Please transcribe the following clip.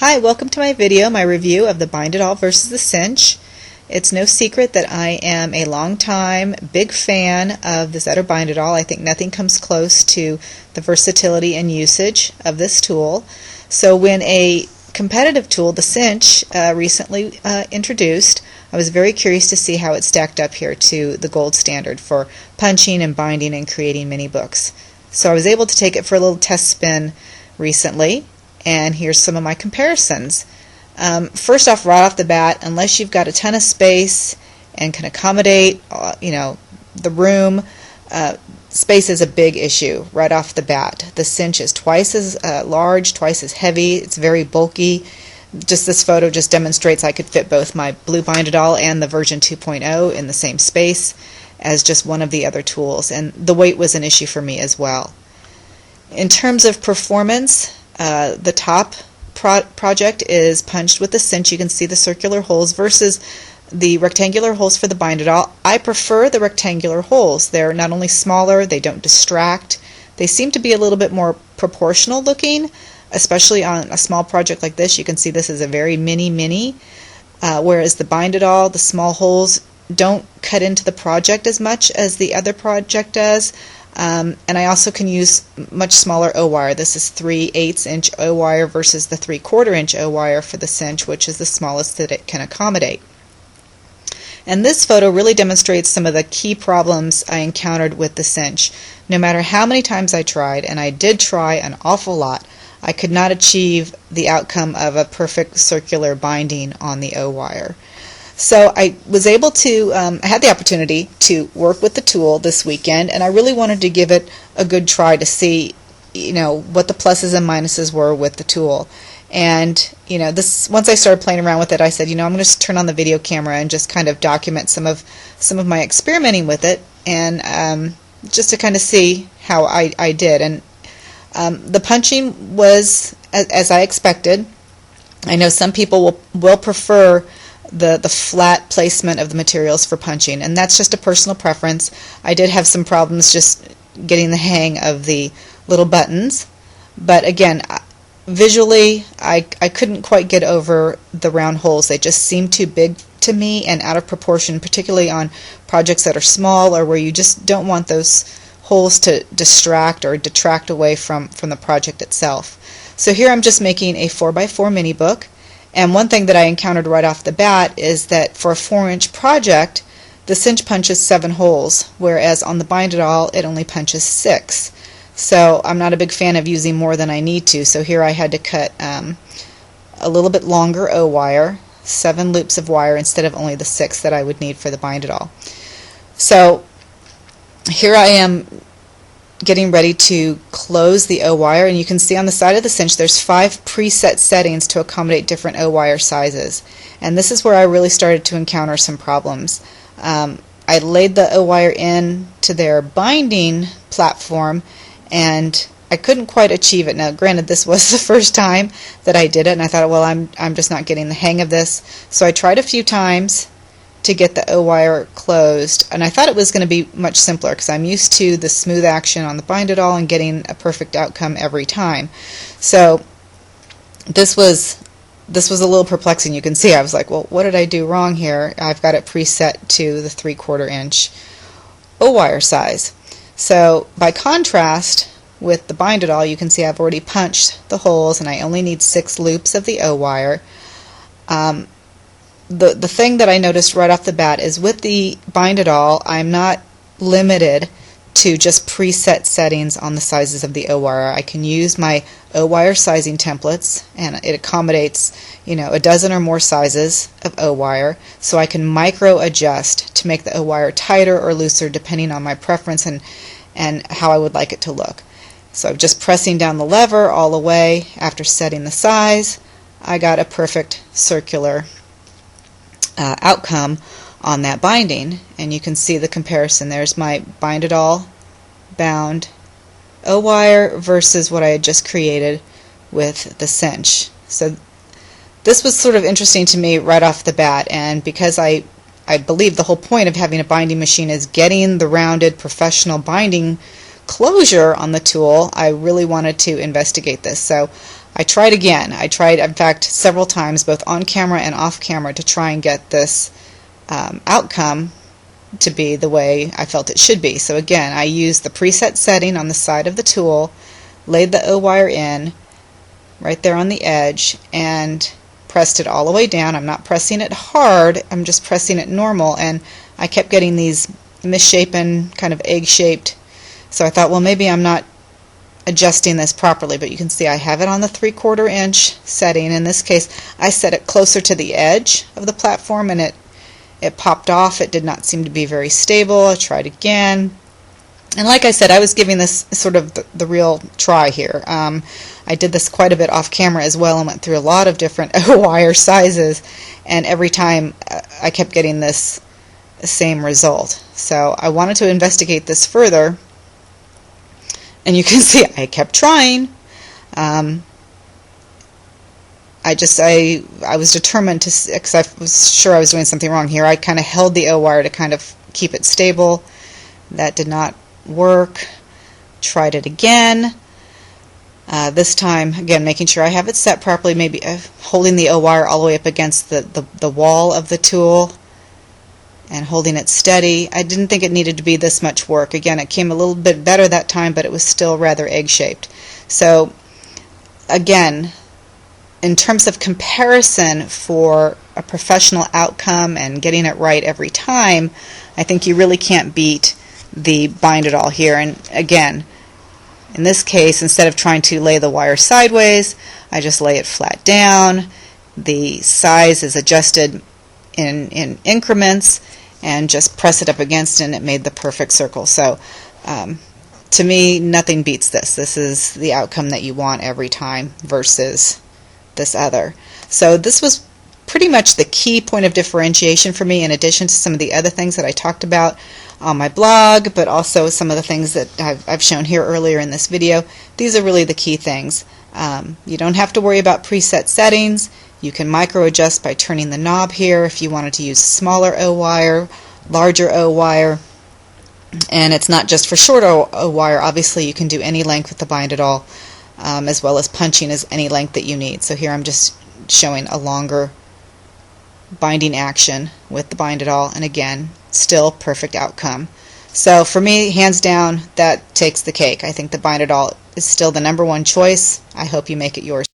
Hi, welcome to my video, my review of the Bind It All versus the Cinch. It's no secret that I am a long-time big fan of the Zetter Bind It All. I think nothing comes close to the versatility and usage of this tool. So when a competitive tool, the Cinch, recently introduced, I was very curious to see how it stacked up here to the gold standard for punching and binding and creating mini books. So I was able to take it for a little test spin recently, and here's some of my comparisons. First off, right off the bat, unless you've got a ton of space and can accommodate the room, space is a big issue right off the bat. The Cinch is twice as large, twice as heavy. It's very bulky. Just this photo just demonstrates I could fit both my blue Bind It All and the version 2.0 in the same space as just one of the other tools, and the weight was an issue for me as well. In terms of performance, the top project is punched with the Cinch. You can see the circular holes versus the rectangular holes for the Bind It All. I prefer the rectangular holes. They're not only smaller, they don't distract. They seem to be a little bit more proportional looking, especially on a small project like this. You can see this is a very mini, whereas the Bind It All, the small holes don't cut into the project as much as the other project does. And I also can use much smaller O-wire. This is 3/8 inch O-wire versus the 3/4 inch O-wire for the Cinch, which is the smallest that it can accommodate. And this photo really demonstrates some of the key problems I encountered with the Cinch. No matter how many times I tried, and I did try an awful lot, I could not achieve the outcome of a perfect circular binding on the O-wire. So I was able to, I had the opportunity to work with the tool this weekend, and I really wanted to give it a good try to see, what the pluses and minuses were with the tool. And, once I started playing around with it, I said, I'm going to just turn on the video camera and just kind of document some of my experimenting with it, and just to kind of see how I did. And the punching was as I expected. I know some people will prefer the flat placement of the materials for punching, and that's just a personal preference. I did have some problems just getting the hang of the little buttons, but again, visually I couldn't quite get over the round holes. They just seemed too big to me and out of proportion, particularly on projects that are small or where you just don't want those holes to distract or detract away from the project itself. So here I'm just making a 4x4 mini book. And one thing that I encountered right off the bat is that for a 4-inch project, the Cinch punches 7 holes, whereas on the Bind It All, it only punches 6. So I'm not a big fan of using more than I need to. So here I had to cut a little bit longer O-wire, 7 loops of wire instead of only the 6 that I would need for the Bind It All. So here I am getting ready to close the O-wire, and you can see on the side of the Cinch there's 5 preset settings to accommodate different O-wire sizes, and this is where I really started to encounter some problems. I laid the O-wire in to their binding platform, and I couldn't quite achieve it. Now granted, this was the first time that I did it, and I thought, well, I'm just not getting the hang of this, so I tried a few times to get the O-wire closed, and I thought it was going to be much simpler because I'm used to the smooth action on the Bind It All and getting a perfect outcome every time. So this was a little perplexing. You can see I was like, well, what did I do wrong here? I've got it preset to the 3/4 inch O-wire size. So by contrast with the Bind It All, you can see I've already punched the holes and I only need 6 loops of the O-wire. The thing that I noticed right off the bat is with the Bind It All, I'm not limited to just preset settings on the sizes of the O-wire. I can use my O-wire sizing templates, and it accommodates a dozen or more sizes of O-wire, so I can micro adjust to make the O-wire tighter or looser depending on my preference and how I would like it to look. So just pressing down the lever all the way after setting the size, I got a perfect circular outcome on that binding, and you can see the comparison. There's my Bind It All bound O-wire versus what I had just created with the Cinch. So this was sort of interesting to me right off the bat, and because I believe the whole point of having a binding machine is getting the rounded professional binding closure on the tool, I really wanted to investigate this. So I tried again. I tried, in fact, several times, both on camera and off camera, to try and get this outcome to be the way I felt it should be. So again, I used the preset setting on the side of the tool, laid the O-wire in right there on the edge, and pressed it all the way down. I'm not pressing it hard, I'm just pressing it normal, and I kept getting these misshapen, kind of egg-shaped. So I thought, well, maybe I'm not adjusting this properly, but you can see I have it on the 3/4 inch setting. In this case, I set it closer to the edge of the platform, and it popped off. It did not seem to be very stable. I tried again. And like I said, I was giving this sort of the real try here. I did this quite a bit off camera as well and went through a lot of different O-wire sizes, and every time I kept getting this same result. So I wanted to investigate this further, and you can see I kept trying. I was determined to, because I was sure I was doing something wrong here. I kind of held the O-wire to kind of keep it stable. That did not work. Tried it again. This time, again, making sure I have it set properly, maybe holding the O-wire all the way up against the wall of the tool and holding it steady. I didn't think it needed to be this much work. Again, it came a little bit better that time, but it was still rather egg-shaped. So again, in terms of comparison for a professional outcome and getting it right every time, I think you really can't beat the Bind It All here. And again, in this case, instead of trying to lay the wire sideways, I just lay it flat down. The size is adjusted in increments, and just press it up against it, and it made the perfect circle. So to me, nothing beats this. This is the outcome that you want every time versus this other. So this was pretty much the key point of differentiation for me, in addition to some of the other things that I talked about on my blog, but also some of the things that I've shown here earlier in this video. These are really the key things. You don't have to worry about preset settings. You can micro adjust by turning the knob here if you wanted to use smaller O-wire, larger O-wire, and it's not just for short O-wire. Obviously you can do any length with the Bind It All, as well as punching as any length that you need. So here I'm just showing a longer binding action with the Bind It All, and again, still perfect outcome. So for me, hands down, that takes the cake. I think the Bind It All is still the #1 choice. I hope you make it yours.